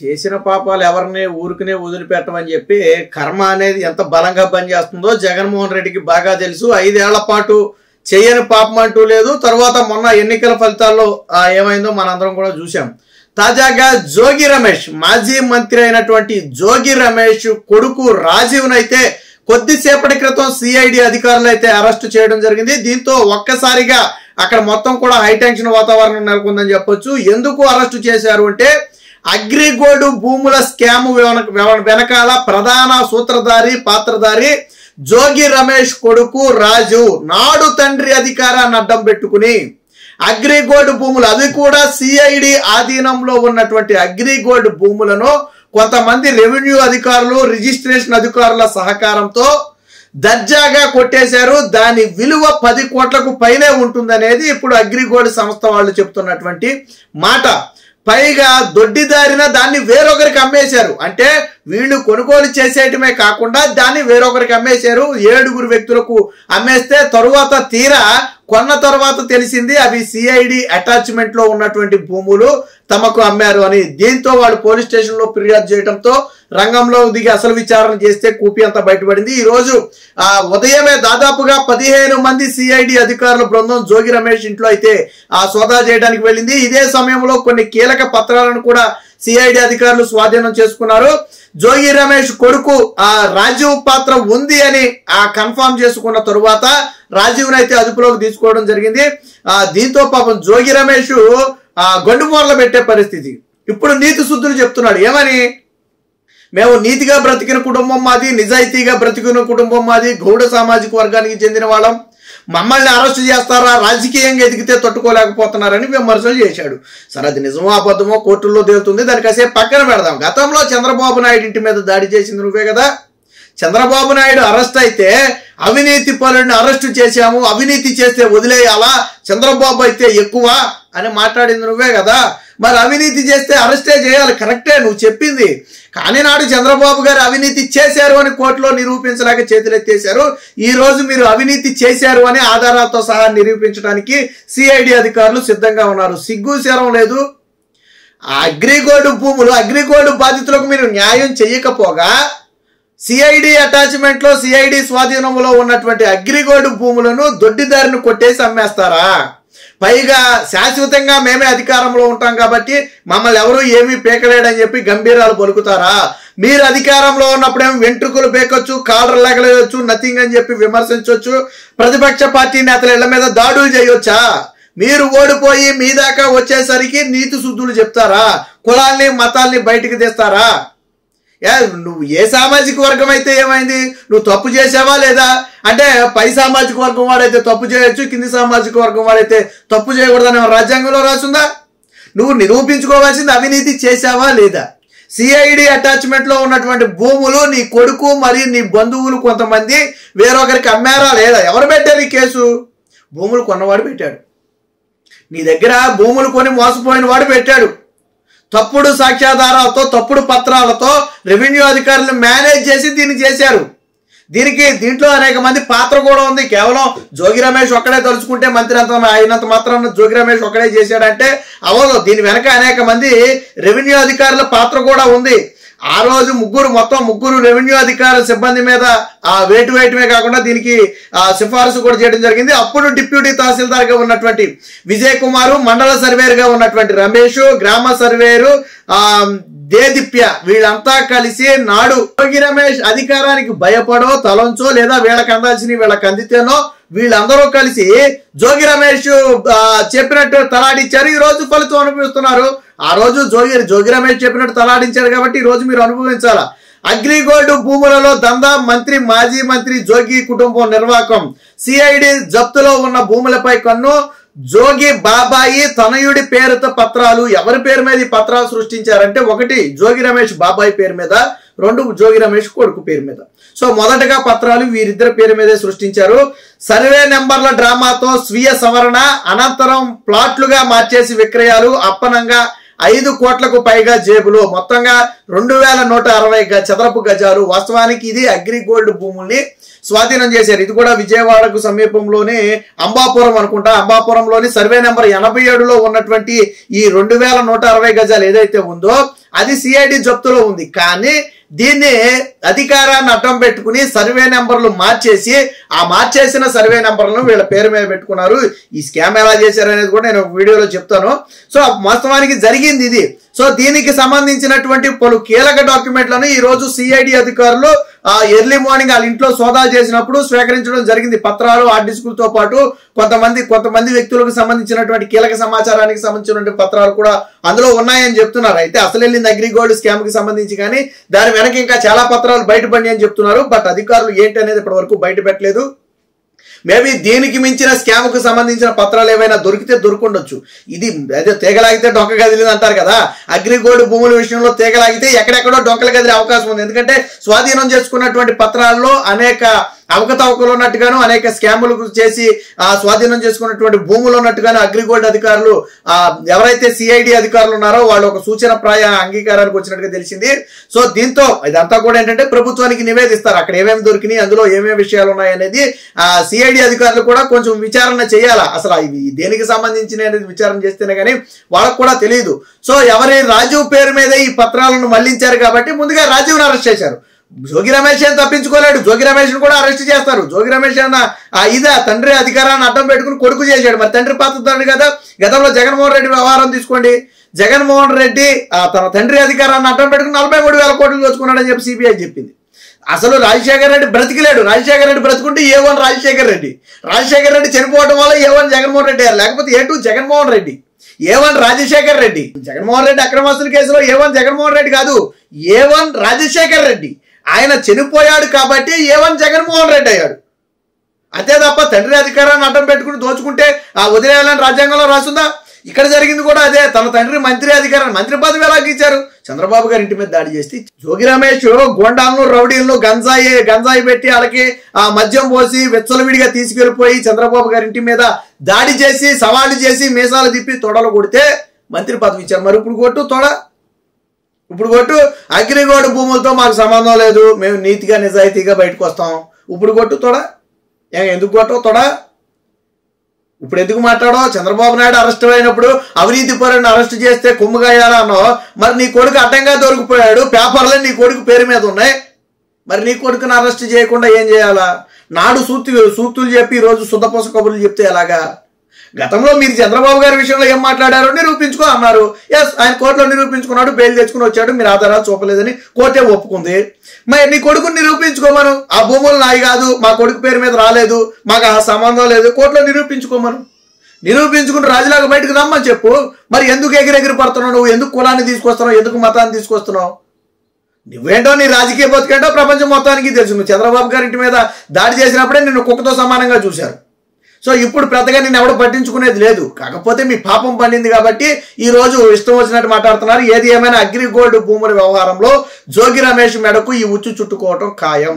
చేసిన పాపాలు ఎవరిని ఊరికనే వదిలిపెట్టమని చెప్పి కర్మ అనేది ఎంత బలంగా పనిచేస్తుందో జగన్మోహన్ రెడ్డికి బాగా తెలుసు. 5 ఏళ్ల పాటు చేయని పాపం అంటూ లేదు. తర్వాత మొన్న ఎన్నికల ఫలితాల్లో ఏమైందో మనందరం కూడా చూసాం. తాజాగా జోగి రమేష్, మాజీ మంత్రి అయినటువంటి జోగి రమేష్ కొడుకు రాజీవ్నైతే కొద్దిసేపటి క్రితం సిఐడి అధికారులు అయితే అరెస్ట్ చేయడం జరిగింది. దీంతో ఒక్కసారిగా అక్కడ మొత్తం కూడా హైటెన్షన్ వాతావరణం నెలకొందని చెప్పొచ్చు. ఎందుకు అరెస్టు చేశారు అంటే అగ్రిగోల్డ్ భూముల స్కామ్ వెనకాల ప్రధాన సూత్రధారి పాత్రధారి జోగి రమేష్ కొడుకు రాజు నాడు తండ్రి అధికారాన్ని అడ్డం పెట్టుకుని అగ్రిగోల్డ్ భూములు, అది కూడా సిఐడి ఆధీనంలో ఉన్నటువంటి అగ్రిగోల్డ్ భూములను కొంతమంది రెవెన్యూ అధికారులు, రిజిస్ట్రేషన్ అధికారుల సహకారంతో దర్జాగా కొట్టేశారు. దాని విలువ 10 కోట్లకు పైనే ఉంటుందనేది ఇప్పుడు అగ్రిగోల్డ్ సంస్థ వాళ్ళు చెప్తున్నటువంటి మాట. పైగా దొడ్డిదారిన దాన్ని వేరొకరికి అమ్మేశారు. అంటే వీళ్ళు కొనుగోలు చేసేయటమే కాకుండా దాన్ని వేరొకరికి అమ్మేశారు. 7 వ్యక్తులకు అమ్మేస్తే తరువాత తీరా కొన్న తర్వాత తెలిసింది అవి సిఐడి అటాచ్మెంట్ లో ఉన్నటువంటి భూములు తమకు అమ్మారు అని. దీంతో వాళ్ళు పోలీస్ స్టేషన్ లో ఫిర్యాదు చేయడంతో రంగంలో దిగి అసలు విచారణ చేస్తే కూపి అంతా బయటపడింది. ఈ రోజు ఉదయమే దాదాపుగా 15 మంది సిఐడి అధికారుల బృందం జోగి రమేష్ ఇంట్లో అయితే సోదా చేయడానికి వెళ్ళింది. ఇదే సమయంలో కొన్ని కీలక పత్రాలను కూడా సిఐడి అధికారులు స్వాధీనం చేసుకున్నారు. జోగి రమేష్ కొడుకు రాజీవ్ పాత్ర ఉంది అని కన్ఫర్మ్ చేసుకున్న తరువాత రాజీవ్ని అయితే అదుపులోకి తీసుకోవడం జరిగింది. దీంతో పాపం జోగి రమేష్ గొండుమూరలు పెట్టే పరిస్థితి. ఇప్పుడు నీతి శుద్ధులు చెప్తున్నాడు. ఏమని? మేము నీతిగా బ్రతికిన కుటుంబం మాది, నిజాయితీగా బ్రతికిన కుటుంబం మాది, గౌడ సామాజిక వర్గానికి చెందిన వాళ్ళం, మమ్మల్ని అరెస్ట్ చేస్తారా, రాజకీయంగా ఎదిగితే తట్టుకోలేకపోతున్నారని విమర్శలు చేశాడు. సరే అది నిజమో అబద్ధమో కోర్టుల్లో తేలుతుంది, దానికి కాసేపు పక్కన పెడదాం. గతంలో చంద్రబాబు నాయుడు ఇంటి మీద దాడి చేసింది నువ్వే కదా. చంద్రబాబు నాయుడు అరెస్ట్ అయితే అవినీతి పరుడిని అరెస్టు చేశాము, అవినీతి చేస్తే వదిలేయాలా, చంద్రబాబు అయితే ఎక్కువ అని మాట్లాడింది నువ్వే కదా. మరి అవినీతి చేస్తే అరెస్టే చేయాలి, కరెక్టే నువ్వు చెప్పింది. కానీ నాడు చంద్రబాబు గారు అవినీతి చేశారు అని కోర్టులో నిరూపించలేక చేతులెత్తేశారు. ఈ రోజు మీరు అవినీతి చేశారు అని ఆధారాలతో సహా నిరూపించడానికి సిఐడి అధికారులు సిద్ధంగా ఉన్నారు. సిగ్గు శరం లేదు. అగ్రిగోల్డ్ భూములు, అగ్రిగోల్డ్ బాధితులకు మీరు న్యాయం చేయకపోగా సిఐడి అటాచ్మెంట్ లో, సిఐడి స్వాధీనంలో ఉన్నటువంటి అగ్రిగోల్డ్ భూములను దొడ్డిదారిని కొట్టేసి అమ్మేస్తారా? పైగా శాశ్వతంగా మేమే అధికారంలో ఉంటాం కాబట్టి మమ్మల్ని ఎవరు ఏమీ పీకలేడని చెప్పి గంభీరాలు పలుకుతారా? మీరు అధికారంలో ఉన్నప్పుడేమో వెంట్రుకలు పీకొచ్చు, కాలర్ లెగలేయొచ్చు, నథింగ్ అని చెప్పి విమర్శించవచ్చు, ప్రతిపక్ష పార్టీ నేతల ఇళ్ల మీద దాడులు చేయొచ్చా? మీరు ఓడిపోయి మీ దాకా వచ్చేసరికి నీతి శుద్ధులు చెప్తారా? కులాల్ని మతాల్ని బయటికి తీస్తారా? నువ్వు ఏ సామాజిక వర్గం అయితే ఏమైంది? నువ్వు తప్పు చేసావా లేదా? అంటే పై సామాజిక వర్గం వాడైతే తప్పు చేయొచ్చు, కింది సామాజిక వర్గం వాడైతే తప్పు చేయకూడదని రాజ్యాంగంలో రాసిందా? నువ్వు నిరూపించుకోవాల్సింది అవినీతి చేసావా లేదా? సిఐడి అటాచ్మెంట్ లో ఉన్నటువంటి భూములు నీ కొడుకు మరియు నీ బంధువులు కొంతమంది వేరొకరికి అమ్మారా లేదా? ఎవరు పెట్టారు ఈ కేసు? భూములు కొన్నవాడు పెట్టాడు. నీ దగ్గర భూములు కొని మోసపోయిన వాడు పెట్టాడు. తప్పుడు సాక్ష్యాధారాలతో, తప్పుడు పత్రాలతో రెవెన్యూ అధికారులను మేనేజ్ చేసి దీన్ని చేశారు. దీంట్లో అనేక మంది పాత్ర కూడా ఉంది. కేవలం జోగి రమేష్ ఒక్కడే తలుచుకుంటే మంత్రి అంత అయినంత మాత్రం జోగి రమేష్ ఒక్కడే చేశాడంటే అవదు. దీని వెనక అనేక మంది రెవెన్యూ అధికారుల పాత్ర కూడా ఉంది. ఆ రోజు మొత్తం ముగ్గురు రెవెన్యూ అధికారుల సిబ్బంది మీద వేటు వేయటమే కాకుండా దీనికి సిఫారసు కూడా చేయడం జరిగింది. అప్పుడు డిప్యూటీ తహసీల్దార్ గా ఉన్నటువంటి విజయ్ కుమార్, మండల సర్వేర్ గా ఉన్నటువంటి రమేష్, గ్రామ సర్వేరు దేదీప్య, వీళ్ళంతా కలిసి నాడు జోగి రమేష్ అధికారానికి భయపడో, తలంచో, లేదా వీళ్ళకి అందాల్సిన వీళ్ళకి అందితేనో వీళ్ళందరూ కలిసి జోగి రమేష్ చెప్పినట్టు తలాడిచ్చారు. ఈ రోజు ఫలితం అనుభవిస్తున్నారు. ఆ రోజు జోగి రమేష్ చెప్పినట్టు తలాడించారు కాబట్టి ఈ రోజు మీరు అనుభవించాలా. అగ్రిగోల్డ్ భూములలో దందా, మాజీ మంత్రి జోగి కుటుంబం నిర్వాకం, సిఐడి జప్తులో ఉన్న భూములపై కన్ను, జోగి బాబాయి తనయుడి పేరుతో పత్రాలు. ఎవరి పేరు మీద ఈ పత్రాలు సృష్టించారంటే, ఒకటి జోగి రమేష్ బాబాయి పేరు మీద, 2 జోగి రమేష్ కొడుకు పేరు మీద. సో మొదటగా పత్రాలు వీరిద్దరి పేరు మీదే సృష్టించారు. సర్వే నెంబర్ల డ్రామాతో స్వీయ సవరణ, అనంతరం ప్లాట్లుగా మార్చేసి విక్రయాలు, అప్పనంగా 5 కోట్లకు పైగా జేబులు, మొత్తంగా 2160 చదరపు గజాలు. వాస్తవానికి ఇది అగ్రిగోల్డ్ భూముల్ని స్వాధీనం చేశారు. ఇది కూడా విజయవాడకు సమీపంలోనే అంబాపురం అనుకుంటా. అంబాపురంలోని సర్వే నెంబర్ 87లో ఉన్నటువంటి ఈ 2160 గజాలు ఏదైతే ఉందో అది సిఐడి జప్తులో ఉంది. కానీ దీన్ని అధికారాన్ని అడ్డం పెట్టుకుని సర్వే నెంబర్లు మార్చేసి ఆ మార్చేసిన సర్వే నెంబర్లను వీళ్ళ పేరు మీద పెట్టుకున్నారు. ఈ స్కామ్ ఎలా చేశారు అనేది కూడా నేను వీడియోలో చెప్తాను. సో వాస్తవానికి జరిగింది ఇది. సో దీనికి సంబంధించినటువంటి పలు కీలక డాక్యుమెంట్లను ఈ రోజు సిఐడి అధికారులు ఎర్లీ మార్నింగ్ వాళ్ళ ఇంట్లో సోదాలు చేసినప్పుడు స్వీకరించడం జరిగింది. పత్రాలు, హార్డ్ డిస్కులతో పాటు కొంతమంది వ్యక్తులకు సంబంధించినటువంటి కీలక సమాచారానికి సంబంధించినటువంటి పత్రాలు కూడా అందులో ఉన్నాయని చెప్తున్నారు. అయితే అసలు వెళ్ళింది అగ్రిగోల్డ్ స్కామ్ కి సంబంధించి, కానీ దాని వెనక ఇంకా చాలా పత్రాలు బయటపడి అని చెప్తున్నారు. బట్ అధికారులు ఏంటి అనేది ఇప్పటి వరకు బయట పెట్టలేదు. మేబీ దీనికి మించిన స్కామ్ కు సంబంధించిన పత్రాలు ఏవైనా దొరికితే దొరుకుండొచ్చు. ఇది అదే తీగలాగితే డొంక కదిలింది అంటారు కదా, అగ్రిగోల్డ్ భూముల విషయంలో తీగలాగితే ఎక్కడెక్కడో డొంకలు కదిలే అవకాశం ఉంది. ఎందుకంటే స్వాధీనం చేసుకున్నటువంటి పత్రాల్లో అనేక అవకతవకలు ఉన్నట్టుగాను, అనేక స్కాములు చేసి స్వాధీనం చేసుకున్నటువంటి భూములు ఉన్నట్టుగాను అగ్రిగోల్డ్ అధికారులు ఎవరైతే సిఐడి అధికారులు ఉన్నారో వాళ్ళు ఒక సూచన ప్రాయ అంగీకారానికి వచ్చినట్టుగా తెలిసింది. సో దీంతో ఇదంతా కూడా ఏంటంటే ప్రభుత్వానికి నివేదిస్తారు. అక్కడ ఏమేమి దొరికినాయి, అందులో ఏమేమి విషయాలు ఉన్నాయి అనేది సిఐడి అధికారులు కూడా కొంచెం విచారణ చేయాలా. అసలు ఇవి దేనికి సంబంధించిన అనేది విచారణ చేస్తేనే కానీ వాళ్ళకు కూడా తెలియదు. సో ఎవరి రాజీవ్ పేరు మీద ఈ పత్రాలను మళ్లించారు కాబట్టి ముందుగా రాజీవ్ని అరెస్ట్ చేశారు. జోగి రమేష్ అని తప్పించుకోలేడు. జోగి రమేష్ కూడా అరెస్ట్ చేస్తారు. జోగి రమేష్ అన్న తండ్రి అధికారాన్ని అడ్డం పెట్టుకుని కొడుకు చేశాడు. మరి తండ్రి పాత్రదారుడు కదా. గతంలో జగన్మోహన్ రెడ్డి వ్యవహారం తీసుకోండి. జగన్మోహన్ రెడ్డి తన తండ్రి అధికారాన్ని అడ్డం పెట్టుకుని 43,000 కోట్లు దోచుకున్నాడని చెప్పి సిబిఐ చెప్పింది. అసలు రాజశేఖర రెడ్డి బ్రతికిలేడు. రాజశేఖర రెడ్డి బ్రతుకుంటే A1 రాజశేఖర రెడ్డి. రాజశేఖర రెడ్డి చనిపోవడం వల్ల A1 జగన్మోహన్ రెడ్డి అయ్యారు. లేకపోతే A2 జగన్మోహన్ రెడ్డి, A1 రాజశేఖర రెడ్డి. జగన్మోహన్ రెడ్డి అక్రమాస్తుల కేసులో A1 జగన్మోహన్ రెడ్డి కాదు, A1 రాజశేఖర రెడ్డి. ఆయన చనిపోయాడు కాబట్టి A1 జగన్మోహన్ రెడ్డి అయ్యాడు. అంతే తప్ప తండ్రి అధికారాన్ని అడ్డం పెట్టుకుని దోచుకుంటే వదిలేయాలని రాజ్యాంగంలో రాస్తుందా? ఇక్కడ జరిగింది కూడా అదే. తన తండ్రి మంత్రి అధికారాన్ని, మంత్రి పదవి ఎలాగ ఇచ్చారు? చంద్రబాబు గారి ఇంటి మీద దాడి చేసి జోగి రమేష్ గోండాలను, రౌడీలను గంజాయి పెట్టి వాళ్ళకి మద్యం పోసి విచ్చలవిడిగా తీసుకెళ్లిపోయి చంద్రబాబు గారి ఇంటి మీద దాడి చేసి, సవాళ్లు చేసి, మీసాలు తిప్పి తొడలు కొడితే మంత్రి పదవి ఇచ్చారు. మరి ఇప్పుడు కొట్టు అగ్రిగోల్డ్ భూములతో మాకు సంబంధం లేదు, మేము నీతిగా నిజాయితీగా బయటకు వస్తాం. ఇప్పుడు కొట్టు తొడ. ఎందుకు కొట్టవు తొడ? ఇప్పుడు ఎందుకు మాట్లాడో? చంద్రబాబు నాయుడు అరెస్ట్ అయినప్పుడు అవినీతి పరుని అరెస్ట్ చేస్తే కొమ్ముగాయాలా అన్నావు. మరి నీ కొడుకు అడ్డంగా దొరికిపోయాడు, పేపర్లే నీ కొడుకు పేరు మీద ఉన్నాయి. మరి నీ కొడుకుని అరెస్ట్ చేయకుండా ఏం చేయాలా? నాడు సూక్తులు చెప్పి ఈరోజు శుద్ధపోస కబుర్లు చెప్తే ఎలాగా? గతంలో మీరు చంద్రబాబు గారి విషయంలో ఏం మాట్లాడారో నిరూపించుకో అన్నారు. ఎస్, ఆయన కోర్టులో నిరూపించుకున్నాడు, బెయిల్ తెచ్చుకుని వచ్చాడు. మీరు ఆధారాలు చూపలేదని కోర్టే ఒప్పుకుంది. మరి నీ కొడుకుని నిరూపించుకోమను. ఆ భూములు నాయి కాదు, మా కొడుకు పేరు మీద రాలేదు, మాకు ఆ సంబంధం లేదు, కోర్టులో నిరూపించుకోమను. నిరూపించుకుని రాజులాగా బయటకు రమ్మని చెప్పు. మరి ఎందుకు ఎగిరెగిరి పడుతున్నావు? నువ్వు ఎందుకు కులాన్ని తీసుకొస్తున్నావు? ఎందుకు మతాన్ని తీసుకొస్తున్నావు? నువ్వేంటో నీ రాజకీయ బతికేంటో ప్రపంచం మొత్తానికి తెలుసు. నువ్వు చంద్రబాబు గారి ఇంటి మీద దాడి చేసినప్పుడే నిన్ను కుక్కతో సమానంగా చూశారు. సో ఇప్పుడు పెద్దగా నేను ఎవడో పట్టించుకునేది లేదు. కాకపోతే మీ పాపం పండింది కాబట్టి ఈ రోజు ఇష్టం వచ్చినట్టు మాట్లాడుతున్నారు. ఏది ఏమైనా అగ్రిగోల్డ్ భూముల వ్యవహారంలో జోగి రమేష్ మెడకు ఈ ఉచ్చు చుట్టుకోవటం ఖాయం.